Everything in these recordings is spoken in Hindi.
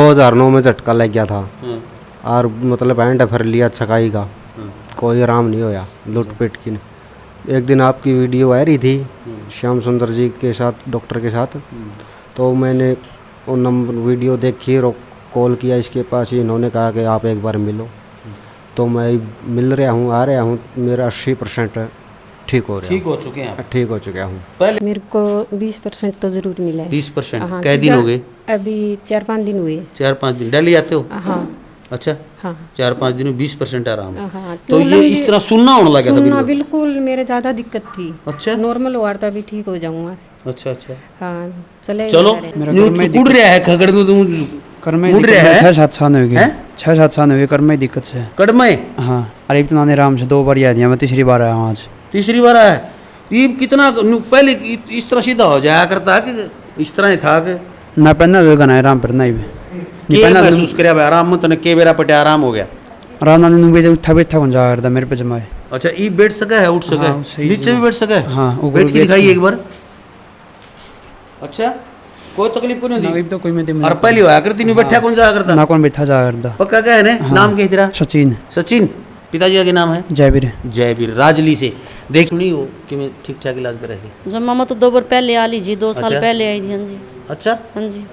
2009 में झटका लग गया था और मतलब एंड फिर लिया छकाई का, कोई आराम नहीं होया लुट पिट की। एक दिन आपकी वीडियो आ रही थी श्याम सुंदर जी के साथ, डॉक्टर के साथ, तो मैंने वो नंबर वीडियो देखी और कॉल किया इसके पास ही। इन्होंने कहा कि आप एक बार मिलो, तो मैं मिल रहा हूँ, आ रहा हूँ, मेरा 80% ठीक हो रहा है। ठीक हो चुके हैं आप? ठीक हो चुका हूँ। पहले मेरे को 20% तो जरूर मिला है। 20%? हाँ, कै दिन हो गए? अभी 4-5 दिन हुए। 4-5 दिन डेली आते हो? हाँ अच्छा, हाँ 4-5 दिन में 20% आराम। हाँ। तो ये इस तरह सुनना होने लगा था सुनना बिल्कुल? बिल्कुल मेरे ज़्यादा दिक्कत थी। अच्छा नॉर्मल हुआ तो अभी ठीक हो जाऊंगा। अच्छा अच्छा। हाँ चले चलो उड़ रहा है खगड़ में, तुम उड़ रहा है? 6-7 साल हो गए, 6-7 साल हो गए कर में दिक्कत से। कड़ में? हाँ, अरे एक तो नाने राम से 2 बार याद दिया, मैं तीसरी बार आया हूँ आज। तीसरी बार आया है? ये कितना पहले इस तरह सीधा हो जाया करता कि इस तरह ही था कि ना पहना दो गना आराम पर नहीं के महसूस कर आराम में? तो के बेरा पटे आराम हो गया? आराम नाने नु बेजे उठा बैठा कौन जा करता मेरे पे जमाए। अच्छा, ये बैठ सका है, उठ सका है, नीचे भी बैठ सका है? हाँ, बैठ के दिखाइए एक बार। अच्छा, कोई तकलीफ को नहीं तो कोई में और पहले होया करती नहीं, बैठा कौन जाया करता? ना कौन बैठा जा करता। पक्का क्या है ने? नाम क्या है तेरा? सचिन। सचिन। पिताजी का क्या नाम है? जयवीर। जयवीर। राजली से देख नहीं हो कि मैं ठीक ठाक इलाज करेगी? जब मामा तो 2 बार पहले आ लीजिए, 2 साल अच्छा? पहले आई थी। हाँ जी। अच्छा, हाँ जी।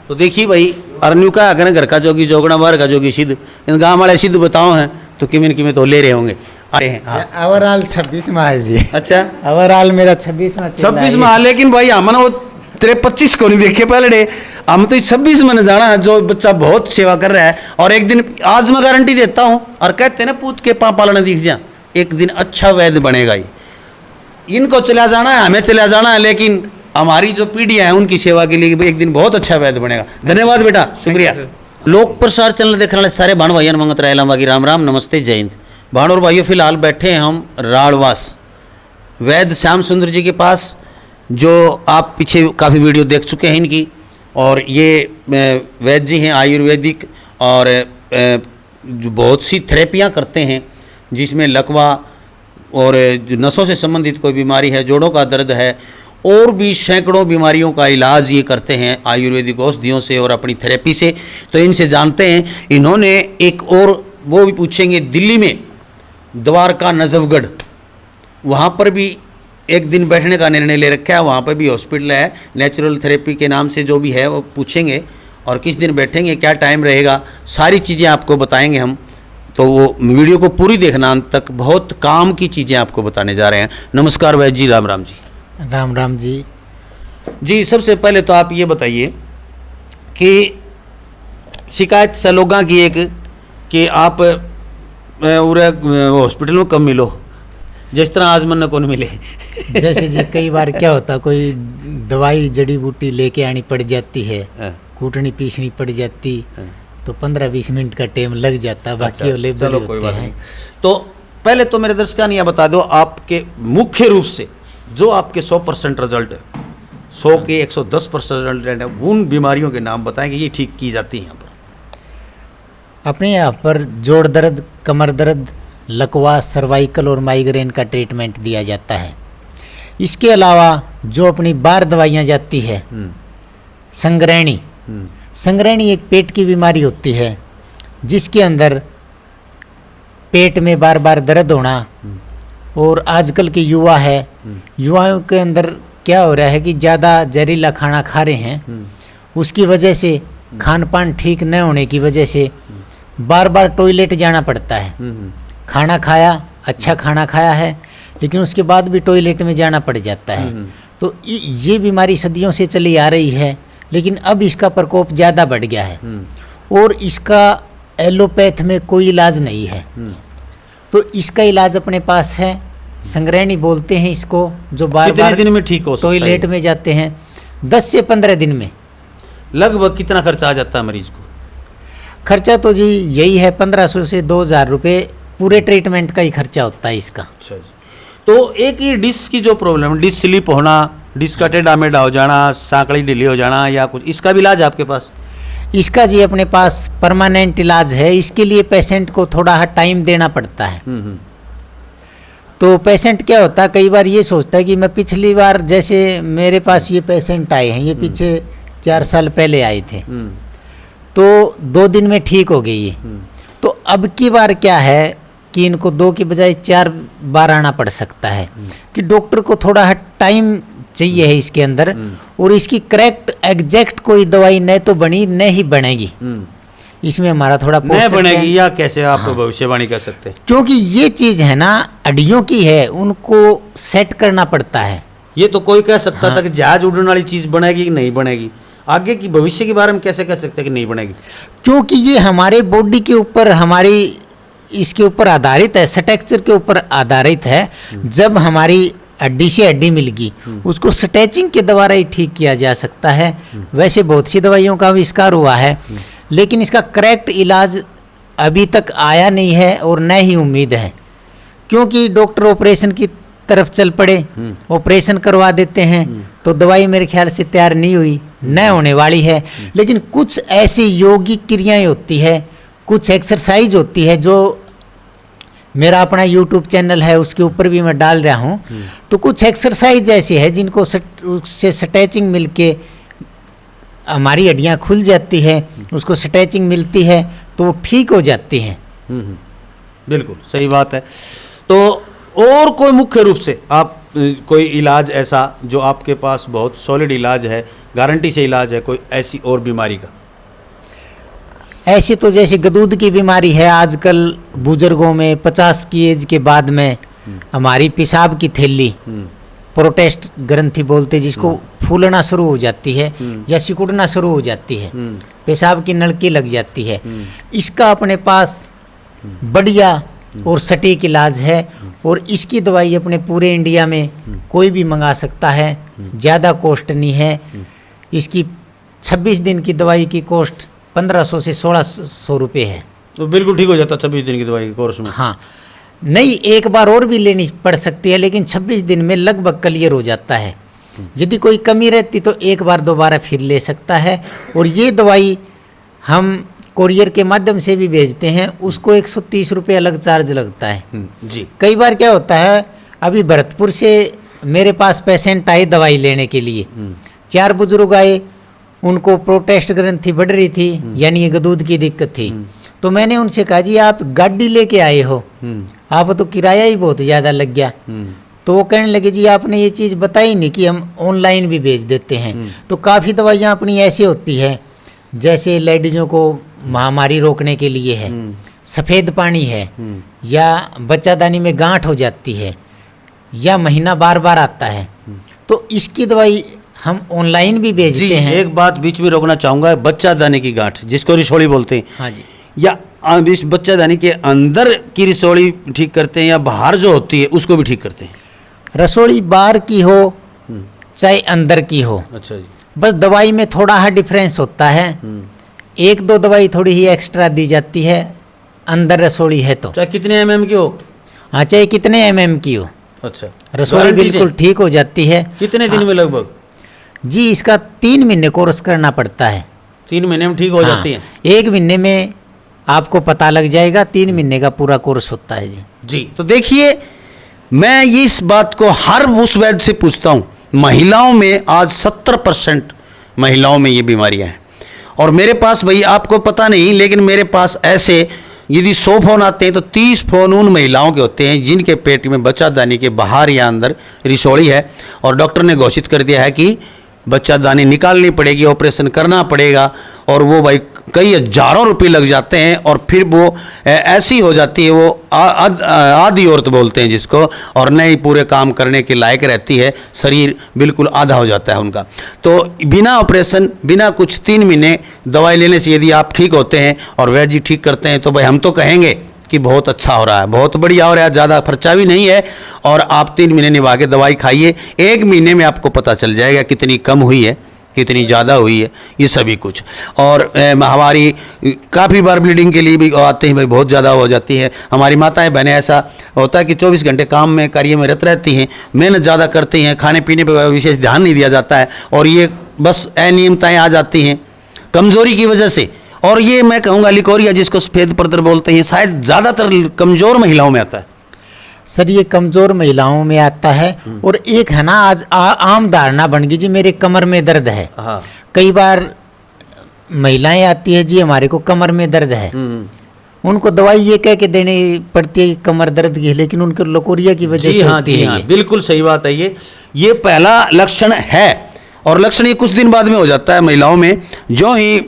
तो देखिए भाई, अरन्यू का अगर घर का जोगी जोगना, बाहर का जोगी सिद्ध, इन गाँव वाले सिद्ध बताओ हैं तो किमें तो ले रहे होंगे। आए हैं हाँ। ओवरऑल 26 में है जी। अच्छा, ओवरऑल मेरा 26 में 26 में, लेकिन भाई हमने वो तेरे 25 को नहीं देखे पहले डे, हम तो 26 में जाना है। जो बच्चा बहुत सेवा कर रहा है और एक दिन आज मैं गारंटी देता हूँ, और कहते हैं ना पूत के पाँव पालने दिख जा, एक दिन अच्छा वैद्य बनेगा ही। इनको चला जाना है, हमें चला जाना है, लेकिन हमारी जो पीढ़ियाँ हैं उनकी सेवा के लिए एक दिन बहुत अच्छा वैद्य बनेगा। धन्यवाद बेटा, शुक्रिया। लोक प्रसार चैनल देखने वाले सारे भाण भाइयों मंगत राय लामा की राम राम, नमस्ते, जय हिंद। भाण और भाइयों, फिलहाल बैठे हैं हम राड़वास वैद्य श्याम सुंदर जी के पास, जो आप पीछे काफ़ी वीडियो देख चुके हैं इनकी। और ये वैद्य जी हैं आयुर्वेदिक, और जो बहुत सी थेरेपियाँ करते हैं, जिसमें लकवा और जो नसों से संबंधित कोई बीमारी है, जोड़ों का दर्द है, और भी सैकड़ों बीमारियों का इलाज ये करते हैं आयुर्वेदिक औषधियों से और अपनी थेरेपी से। तो इनसे जानते हैं। इन्होंने एक और वो भी पूछेंगे, दिल्ली में द्वारका नजफगढ़, वहाँ पर भी एक दिन बैठने का निर्णय ले रखा है। वहाँ पर भी हॉस्पिटल है, नेचुरल थेरेपी के नाम से जो भी है वो पूछेंगे, और किस दिन बैठेंगे, क्या टाइम रहेगा, सारी चीज़ें आपको बताएंगे हम। तो वो वीडियो को पूरी देखना अंत तक, बहुत काम की चीज़ें आपको बताने जा रहे हैं। नमस्कार वैद्य जी, राम राम जी। राम राम जी। जी, सबसे पहले तो आप ये बताइए कि शिकायत सलोगा की एक कि आप हॉस्पिटल में कम मिलो, जिस तरह आज मन कौन मिले। जैसे जी कई बार क्या होता, कोई दवाई जड़ी बूटी लेके आनी पड़ जाती है, कूटनी पीसनी पड़ जाती, तो 15-20 मिनट का टाइम लग जाता, बाकी वो लेबर होते हैं। तो पहले तो मेरे दर्शकों ने यह बता दो, आपके मुख्य रूप से जो आपके 100% रिजल्ट है, 100 के 110% रिजल्ट है, उन बीमारियों के नाम बताएं कि ये ठीक की जाती हैं यहाँ पर। अपने यहाँ पर जोड़ दर्द, कमर दर्द, लकवा, सर्वाइकल और माइग्रेन का ट्रीटमेंट दिया जाता है। इसके अलावा जो अपनी बाहर दवाइयाँ जाती है, संग्रहणी, संग्रहणी एक पेट की बीमारी होती है, जिसके अंदर पेट में बार बार दर्द होना, और आजकल के युवा है, युवाओं के अंदर क्या हो रहा है कि ज़्यादा जहरीला खाना खा रहे हैं, उसकी वजह से खान पान ठीक न होने की वजह से बार बार टॉयलेट जाना पड़ता है। खाना खाया, अच्छा खाना खाया है, लेकिन उसके बाद भी टॉयलेट में जाना पड़ जाता है। तो ये बीमारी सदियों से चली आ रही है, लेकिन अब इसका प्रकोप ज़्यादा बढ़ गया है, और इसका एलोपैथ में कोई इलाज नहीं है। तो इसका इलाज अपने पास है, संग्रहणी बोलते हैं इसको, जो बार बार दिन में ठीक हो सकता है? टॉयलेट में जाते हैं 10 से 15 दिन में। लगभग कितना खर्चा आ जाता है मरीज को? खर्चा तो जी यही है 1500 से 2000 रुपये, पूरे ट्रीटमेंट का ही खर्चा होता है इसका। अच्छा जी। तो एक ये डिस्क की जो प्रॉब्लम है, डिस्क स्लिप होना, डिस्क का टेढ़ा मेढ़ा हो जाना, सांकड़ी ढीली हो जाना, या कुछ, इसका भी इलाज आपके पास? इसका जी अपने पास परमानेंट इलाज है। इसके लिए पेशेंट को थोड़ा टाइम देना पड़ता है। तो पेशेंट क्या होता है, कई बार ये सोचता है कि मैं पिछली बार, जैसे मेरे पास ये पेशेंट आए हैं, ये पीछे 4 साल पहले आए थे, तो 2 दिन में ठीक हो गई ये। तो अब की बार क्या है कि इनको 2 की बजाय 4 बार आना पड़ सकता है, कि डॉक्टर को थोड़ा टाइम चाहिए है इसके अंदर, और इसकी करेक्ट एग्जैक्ट कोई दवाई न तो बनी न ही बनेगी। इसमें हमारा थोड़ा नहीं बनेगी या कैसे आप भविष्यवाणी कर सकते हैं? क्योंकि ये चीज है ना हड्डियों की है, उनको सेट करना पड़ता है। ये तो कोई कह सकता था कि जहाज उड़ने वाली चीज बनेगी कि नहीं बनेगी, आगे की भविष्य के बारे में कैसे कह सकते हैं कि नहीं बनेगी? क्योंकि ये हमारे बॉडी के ऊपर, हमारी इसके ऊपर आधारित है, स्ट्रक्चर के ऊपर आधारित है। जब हमारी हड्डी से हड्डी मिल गई, उसको स्ट्रेचिंग के द्वारा ही ठीक किया जा सकता है। वैसे बहुत सी दवाइयों का आविष्कार हुआ है, लेकिन इसका करेक्ट इलाज अभी तक आया नहीं है और न ही उम्मीद है, क्योंकि डॉक्टर ऑपरेशन की तरफ चल पड़े, ऑपरेशन करवा देते हैं, तो दवाई मेरे ख्याल से तैयार नहीं हुई, न होने वाली है। लेकिन कुछ ऐसी योगिक क्रियाएं होती है, कुछ एक्सरसाइज होती है, जो मेरा अपना यूट्यूब चैनल है उसके ऊपर भी मैं डाल रहा हूँ। तो कुछ एक्सरसाइज ऐसी है जिनको उससे स्ट्रेचिंग मिलके हमारी हड्डियाँ खुल जाती है, उसको स्ट्रेचिंग मिलती है तो वो ठीक हो जाती हैं। बिल्कुल सही बात है। तो और कोई मुख्य रूप से आप कोई इलाज ऐसा जो आपके पास बहुत सॉलिड इलाज है, गारंटी से इलाज है, कोई ऐसी और बीमारी का? ऐसी तो जैसे गदूद की बीमारी है, आजकल बुजुर्गों में 50 की एज के बाद में हमारी पेशाब की थैली, प्रोटेस्ट ग्रंथि बोलते जिसको, फूलना शुरू हो जाती है या सिकुड़ना शुरू हो जाती है, पेशाब की नलकी लग जाती है। इसका अपने पास बढ़िया और सटीक इलाज है, और इसकी दवाई अपने पूरे इंडिया में कोई भी मंगा सकता है, ज़्यादा कॉस्ट नहीं है। इसकी 26 दिन की दवाई की कॉस्ट 1500 से 1600 रुपये है। तो बिल्कुल ठीक हो जाता 26 दिन की दवाई के कोर्स में? हाँ, नहीं, एक बार और भी लेनी पड़ सकती है, लेकिन 26 दिन में लगभग क्लियर हो जाता है। यदि कोई कमी रहती तो एक बार दोबारा फिर ले सकता है। और ये दवाई हम कोरियर के माध्यम से भी भेजते हैं, उसको 130 रुपये अलग चार्ज लगता है जी। कई बार क्या होता है, अभी भरतपुर से मेरे पास पेशेंट आए दवाई लेने के लिए, 4 बुजुर्ग आए, उनको प्रोटेस्ट ग्रंथि बढ़ रही थी, यानी ये गदूद की दिक्कत थी। तो मैंने उनसे कहा जी आप गाड़ी लेके आए हो, आप तो किराया ही बहुत ज़्यादा लग गया। तो वो कहने लगे जी आपने ये चीज़ बताई नहीं कि हम ऑनलाइन भी भेज देते हैं। तो काफ़ी दवाइयाँ अपनी ऐसी होती है, जैसे लेडीज़ों को महामारी रोकने के लिए है, सफ़ेद पानी है, या बच्चादानी में गांठ हो जाती है, या महीना बार बार आता है, तो इसकी दवाई हम ऑनलाइन भी भेजते हैं। एक बात बीच में रोकना चाहूँगा, बच्चादानी की गांठ जिसको रिसोड़ी बोलते हैं, हाँ जी, या इस बच्चादानी के अंदर की रिसोड़ी ठीक करते हैं या बाहर जो होती है उसको भी ठीक करते हैं? रसोड़ी बाहर की हो चाहे अंदर की हो, अच्छा जी। बस दवाई में थोड़ा सा डिफरेंस होता है। 1-2 दवाई थोड़ी ही एक्स्ट्रा दी जाती है अंदर रसोड़ी है तो, चाहे कितने mm की हो? हाँ, चाहे कितने mm की हो, अच्छा, रसोड़ी गारंटी बिल्कुल से? ठीक हो जाती है। कितने दिन में लगभग? जी, इसका 3 महीने कोर्स करना पड़ता है। 3 महीने में ठीक हो जाती है? 1 महीने में आपको पता लग जाएगा, 3 महीने का पूरा कोर्स होता है जी। जी। तो देखिए, मैं ये इस बात को हर उस वैद्य से पूछता हूँ, महिलाओं में आज 70% महिलाओं में ये बीमारियां हैं, और मेरे पास भाई आपको पता नहीं, लेकिन मेरे पास ऐसे यदि 100 फोन आते हैं तो 30 फोन उन महिलाओं के होते हैं जिनके पेट में बच्चादानी के बाहर या अंदर रिसोड़ी है, और डॉक्टर ने घोषित कर दिया है कि बच्चादानी निकालनी पड़ेगी, ऑपरेशन करना पड़ेगा, और वो भाई कई हजारों रुपए लग जाते हैं, और फिर वो ऐसी हो जाती है, वो आधी औरत बोलते हैं जिसको, और नहीं पूरे काम करने के लायक रहती है, शरीर बिल्कुल आधा हो जाता है उनका। तो बिना ऑपरेशन, बिना कुछ 3 महीने दवाई लेने से यदि आप ठीक होते हैं और वैद्य जी ठीक करते हैं, तो भाई हम तो कहेंगे कि बहुत अच्छा हो रहा है, बहुत बढ़िया हो रहा है, ज़्यादा खर्चा भी नहीं है, और आप 3 महीने निभा के दवाई खाइए, 1 महीने में आपको पता चल जाएगा कितनी कम हुई है, कितनी ज़्यादा हुई है, ये सभी कुछ। और हमारी काफ़ी बार ब्लीडिंग के लिए भी आते हैं, भाई बहुत ज़्यादा हो जाती है। हमारी माताएं बहनें, ऐसा होता है कि 24 घंटे काम में, कार्य में रत रहती हैं, मेहनत ज़्यादा करती हैं, खाने पीने पर विशेष ध्यान नहीं दिया जाता है, और ये बस अनियमितताएँ आ जाती हैं कमज़ोरी की वजह से। और ये मैं कहूँगा लिकोरिया जिसको सफ़ेद पत्र बोलते हैं, शायद ज़्यादातर कमज़ोर महिलाओं में आता है। सर, ये कमज़ोर महिलाओं में आता है। और एक है ना, आज आम धारणा बन गई जी, मेरे कमर में दर्द है। हाँ। कई बार महिलाएं आती है जी हमारे को कमर में दर्द है, उनको दवाई ये कह के देनी पड़ती है कि कमर दर्द की है, लेकिन उनको लकोरिया की वजह जी से हाँ, होती जी है हाँ, ये। बिल्कुल सही बात है। ये पहला लक्षण है, और लक्षण ये कुछ दिन बाद में हो जाता है महिलाओं में। जो ही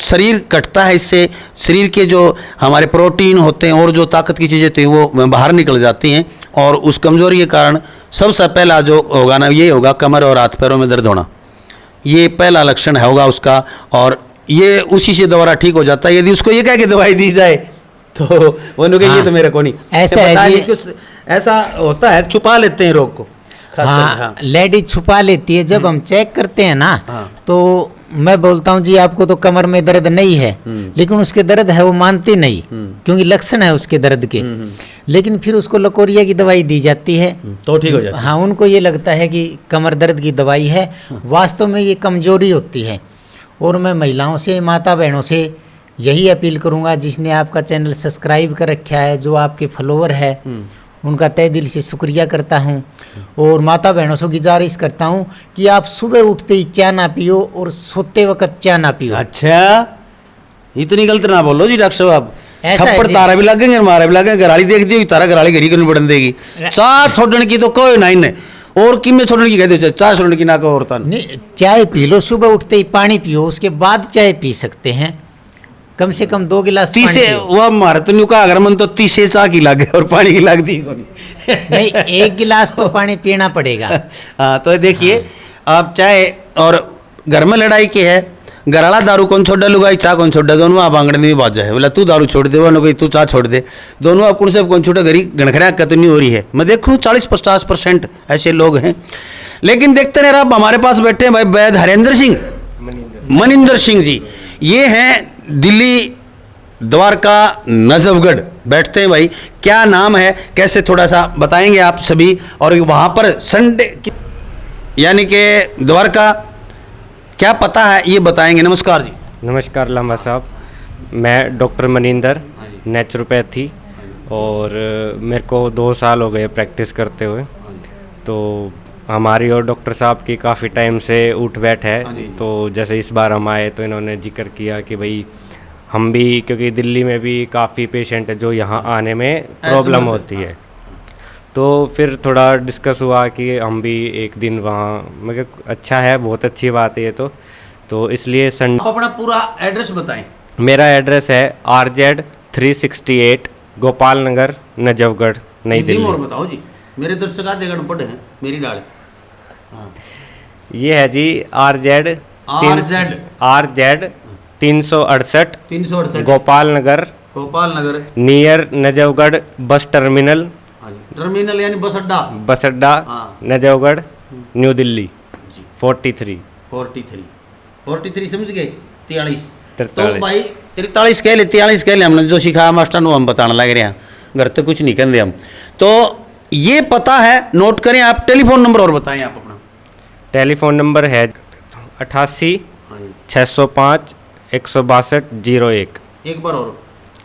शरीर कटता है, इससे शरीर के जो हमारे प्रोटीन होते हैं और जो ताकत की चीज़ें होती हैं वो बाहर निकल जाती हैं, और उस कमजोरी के कारण सबसे पहला जो होगा ना, ये होगा कमर और हाथ पैरों में दर्द होना। ये पहला लक्षण होगा उसका, और ये उसी से दोबारा ठीक हो जाता है। यदि उसको ये कह के दवाई दी जाए तो वो नुके ये तो मेरे को नहीं ऐसा है पता जी। नहीं क्यों ऐसा होता है, छुपा लेते हैं रोग को। हाँ, लेडीज छुपा लेती है। जब हम चेक करते हैं ना, हाँ। तो मैं बोलता हूँ जी आपको तो कमर में दर्द नहीं है, लेकिन उसके दर्द है वो मानती नहीं, क्योंकि लक्षण है उसके दर्द के। लेकिन फिर उसको लकोरिया की दवाई दी जाती है तो ठीक हो जाता है। हाँ, उनको ये लगता है कि कमर दर्द की दवाई है, वास्तव में ये कमजोरी होती है। और मैं महिलाओं से, माता बहनों से यही अपील करूँगा, जिसने आपका चैनल सब्सक्राइब कर रखा है, जो आपके फॉलोवर है, उनका तहे दिल से शुक्रिया करता हूँ। और माता बहनों से गुजारिश करता हूँ कि आप सुबह उठते ही चाय ना पियो और सोते वक्त चाय ना पियो। अच्छा, इतनी गलत ना बोलो जी डॉक्टर साहब। ऐसा है थप्पड़ जी। तारा भी लगेंगे, हमारा भी लगेंगे। घराली देखती होगी तारा, घराली घरी को नहीं बढ़न देगी। चाह छोड़ने की तो कोई नहीं ने, और किमें छोड़ने की कहते हो, चाह छोड़ने की ना को औरता ने। नहीं, चाय पी लो, सुबह उठते ही पानी पियो, उसके बाद चाय पी सकते हैं। कम से कम 2 गिलास पानी तीसे पियो। वो हमारे तो न्यू का अगर मन तो तीसे चाह की लगे और पानी की लगती ही कोनी। नहीं, 1 गिलास तो पानी पीना पड़ेगा। हाँ, तो देखिए आप चाहे, और घर में लड़ाई की है, घराला दारू कौन छोड़ लुगाई चाह कौन छोड़, दोनों आप आंगन में बाजा है। बोला तू दारू छोड़ दे, वो कोई तू चाह छोड़ दे, दोनों आप कौन से कौन छोटे घरी गणखरा कतनी हो रही है। मैं देखूँ 40-50% ऐसे लोग हैं। लेकिन देखते रहे आप, हमारे पास बैठे हैं भाई वैद हरेंद्र सिंह, मनिंदर सिंह जी। ये हैं दिल्ली द्वारका नजफगढ़ बैठते हैं भाई। क्या नाम है, कैसे, थोड़ा सा बताएंगे आप सभी। और वहाँ पर संडे यानी कि द्वारका क्या पता है ये बताएंगे। नमस्कार जी। नमस्कार लांबा साहब, मैं डॉक्टर मनिंदर, नेचुरोपैथी, और मेरे को 2 साल हो गए प्रैक्टिस करते हुए। तो हमारी और डॉक्टर साहब की काफ़ी टाइम से उठ बैठ है। तो जैसे इस बार हम आए तो इन्होंने जिक्र किया कि भाई हम भी, क्योंकि दिल्ली में भी काफ़ी पेशेंट है जो यहाँ आने में प्रॉब्लम होती है, तो फिर थोड़ा डिस्कस हुआ कि हम भी एक दिन वहाँ, मगर अच्छा है, बहुत अच्छी बात है ये तो इसलिए संडे। आप अपना पूरा एड्रेस बताएं। मेरा एड्रेस है RZ 368 गोपाल नगर, नजफगढ़, नई हिंदी में और दिल्ली। बताओ जी, मेरे दर्शक आधे घंटे पढ़े हैं मेरी डाल। ये है जी RZ 368 Gopal Nagar, Gopal Nagar, near Najafgarh bus terminal, terminal यानी बस अड्डा, बस अड्डा, हाँ। नजफगढ़, न्यू दिल्ली। जी। 43 समझ गए। 43 तो 43। भाई 43 कह ले, 43 कह ले, हमने जो सिखाया मास्टर नो हम बताने लग रहे हैं, घर तो कुछ नहीं कहते हम। तो ये पता है, नोट करें आप। टेलीफोन नंबर और बताएं आप अपना। टेलीफोन नंबर है 88 605 162 01। एक बार और।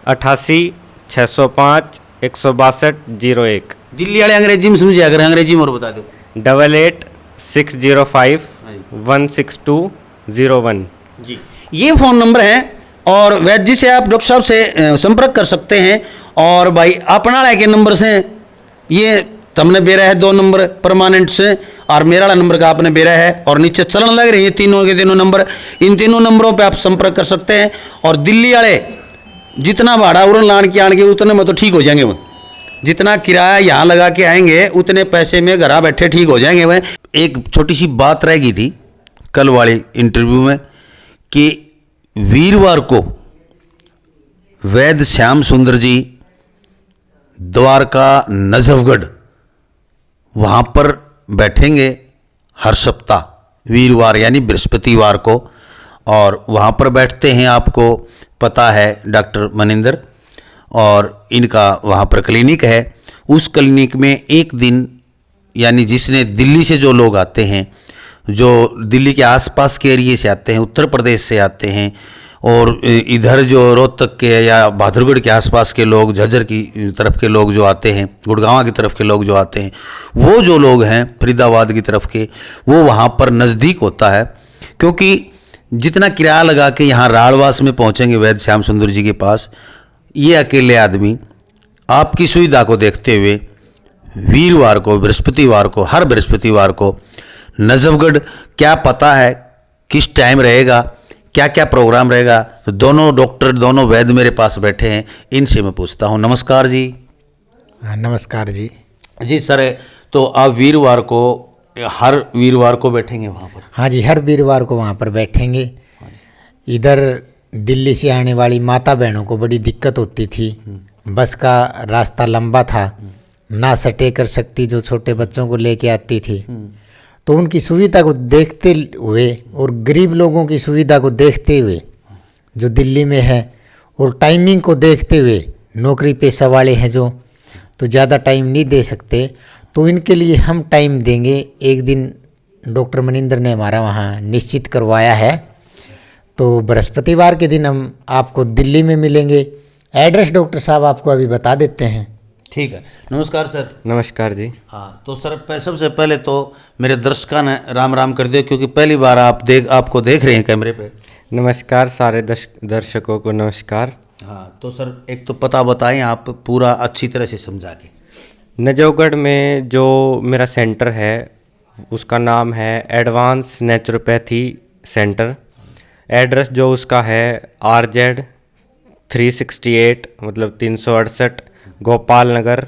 88 605 162 01। दिल्ली वाले अंग्रेजी में समझे, अगर अंग्रेजी में और बता दो। 88 605 162 01। जी, ये फ़ोन नंबर है, और वैद्य जी से आप डॉक्टर साहब से संपर्क कर सकते हैं। और भाई अपना के नंबर से ये तुमने बेरा है 2 नंबर परमानेंट से, और मेरा वाला नंबर का आपने बेरा है, और नीचे चलन लग रही है तीनों के तीनों नंबर। इन तीनों नंबरों पे आप संपर्क कर सकते हैं। और दिल्ली वाले जितना भाड़ा उड़न लान के आएंगे उतने में तो ठीक हो जाएंगे। वो जितना किराया यहाँ लगा के आएंगे उतने पैसे में घर बैठे ठीक हो जाएंगे। वह एक छोटी सी बात रह गई थी कल वाले इंटरव्यू में कि वीरवार को वैद्य श्याम सुंदर जी द्वारका नजफगढ़ वहाँ पर बैठेंगे हर सप्ताह वीरवार यानी बृहस्पतिवार को, और वहाँ पर बैठते हैं, आपको पता है डॉक्टर मनिंदर, और इनका वहाँ पर क्लिनिक है। उस क्लिनिक में एक दिन यानी जिसने दिल्ली से जो लोग आते हैं, जो दिल्ली के आसपास के एरिए से आते हैं, उत्तर प्रदेश से आते हैं, और इधर जो रोहतक के या बहादुरगढ़ के आसपास के लोग, झज्जर की तरफ के लोग जो आते हैं, गुड़गांव की तरफ के लोग जो आते हैं, वो जो लोग हैं फरीदाबाद की तरफ के, वो वहाँ पर नज़दीक होता है। क्योंकि जितना किराया लगा के यहाँ राड़वास में पहुँचेंगे वैद्य श्याम सुंदर जी के पास, ये अकेले आदमी आपकी सुविधा को देखते हुए वीरवार को, बृहस्पतिवार को, हर बृहस्पतिवार को नजफगढ़, क्या पता है किस टाइम रहेगा, क्या क्या प्रोग्राम रहेगा, तो दोनों डॉक्टर, दोनों वैद्य मेरे पास बैठे हैं, इनसे मैं पूछता हूँ। नमस्कार जी। हाँ नमस्कार जी। जी सर, तो आप वीरवार को, हर वीरवार को बैठेंगे वहाँ पर? हाँ जी, हर वीरवार को वहाँ पर बैठेंगे। इधर दिल्ली से आने वाली माता बहनों को बड़ी दिक्कत होती थी, बस का रास्ता लंबा था, ना सटे कर सकती जो छोटे बच्चों को लेके आती थी, तो उनकी सुविधा को देखते हुए और गरीब लोगों की सुविधा को देखते हुए जो दिल्ली में है, और टाइमिंग को देखते हुए, नौकरी पेशा वाले हैं जो, तो ज़्यादा टाइम नहीं दे सकते, तो इनके लिए हम टाइम देंगे। एक दिन डॉक्टर मनिंदर ने हमारा वहाँ निश्चित करवाया है, तो बृहस्पतिवार के दिन हम आपको दिल्ली में मिलेंगे। एड्रेस डॉक्टर साहब आपको अभी बता देते हैं। ठीक है, नमस्कार सर। नमस्कार जी। हाँ, तो सर सबसे पहले तो मेरे दर्शकों ने राम राम कर दिया, क्योंकि पहली बार आपको देख रहे हैं कैमरे पे। नमस्कार सारे दर्शकों को नमस्कार। हाँ, तो सर एक तो पता बताएं आप पूरा अच्छी तरह से समझा के। नजफगढ़ में जो मेरा सेंटर है उसका नाम है एडवांस नेचुरोपैथी सेंटर। एड्रेस जो उसका है RZ 368, मतलब 368 गोपाल नगर,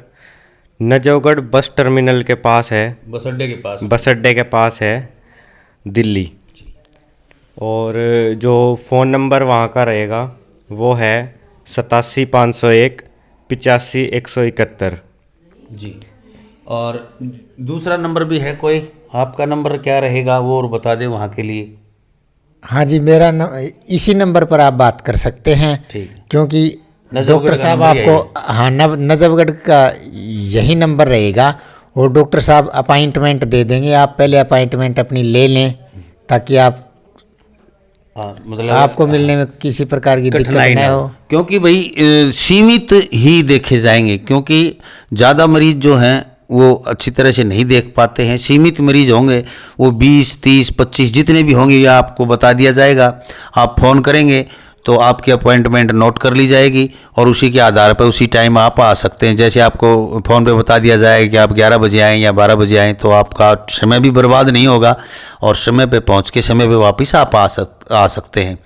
नजफगढ़ बस टर्मिनल के पास है, बस अड्डे के पास है, दिल्ली। और जो फ़ोन नंबर वहाँ का रहेगा वो है 87 501 85 171 जी। और दूसरा नंबर भी है कोई, आपका नंबर क्या रहेगा वो और बता दें वहाँ के लिए। हाँ जी, मेरा इसी नंबर पर आप बात कर सकते हैं। ठीक है, क्योंकि नजफगढ़ डॉक्टर का साहब नंबर आपको, हाँ नजफगढ़ का यही नंबर रहेगा, और डॉक्टर साहब अपॉइंटमेंट दे देंगे। आप पहले अपॉइंटमेंट अपनी ले लें, ताकि आप मतलब आपको मिलने में किसी प्रकार की दिक्कत कठिनाई न ना हो। क्योंकि भाई सीमित ही देखे जाएंगे, क्योंकि ज़्यादा मरीज जो हैं वो अच्छी तरह से नहीं देख पाते हैं। सीमित मरीज होंगे, वो 20 30 25 जितने भी होंगे ये आपको बता दिया जाएगा। आप फ़ोन करेंगे तो आपकी अपॉइंटमेंट नोट कर ली जाएगी, और उसी के आधार पर उसी टाइम आप आ सकते हैं। जैसे आपको फ़ोन पे बता दिया जाएगा कि आप 11 बजे आएँ या 12 बजे आएँ, तो आपका समय भी बर्बाद नहीं होगा, और समय पे पहुंच के समय पे वापस आप आ सकते हैं।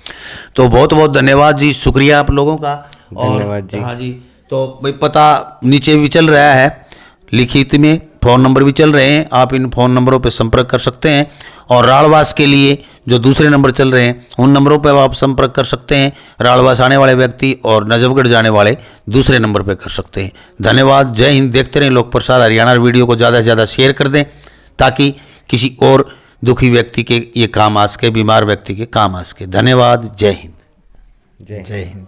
तो बहुत बहुत धन्यवाद जी, शुक्रिया आप लोगों का। धन्यवाद जी। हाँ जी, तो भाई पता नीचे भी चल रहा है, लिखित में फ़ोन नंबर भी चल रहे हैं, आप इन फ़ोन नंबरों पर संपर्क कर सकते हैं। और राड़वास के लिए जो दूसरे नंबर चल रहे हैं उन नंबरों पर आप संपर्क कर सकते हैं। राड़वास आने वाले व्यक्ति और नजफगढ़ जाने वाले दूसरे नंबर पर कर सकते हैं। धन्यवाद, जय हिंद। देखते रहें लोक प्रसाद हरियाणा। वीडियो को ज़्यादा से ज़्यादा शेयर कर दें, ताकि किसी और दुखी व्यक्ति के ये काम आ सके, बीमार व्यक्ति के काम आ सके। धन्यवाद, जय हिंद। जय हिंद।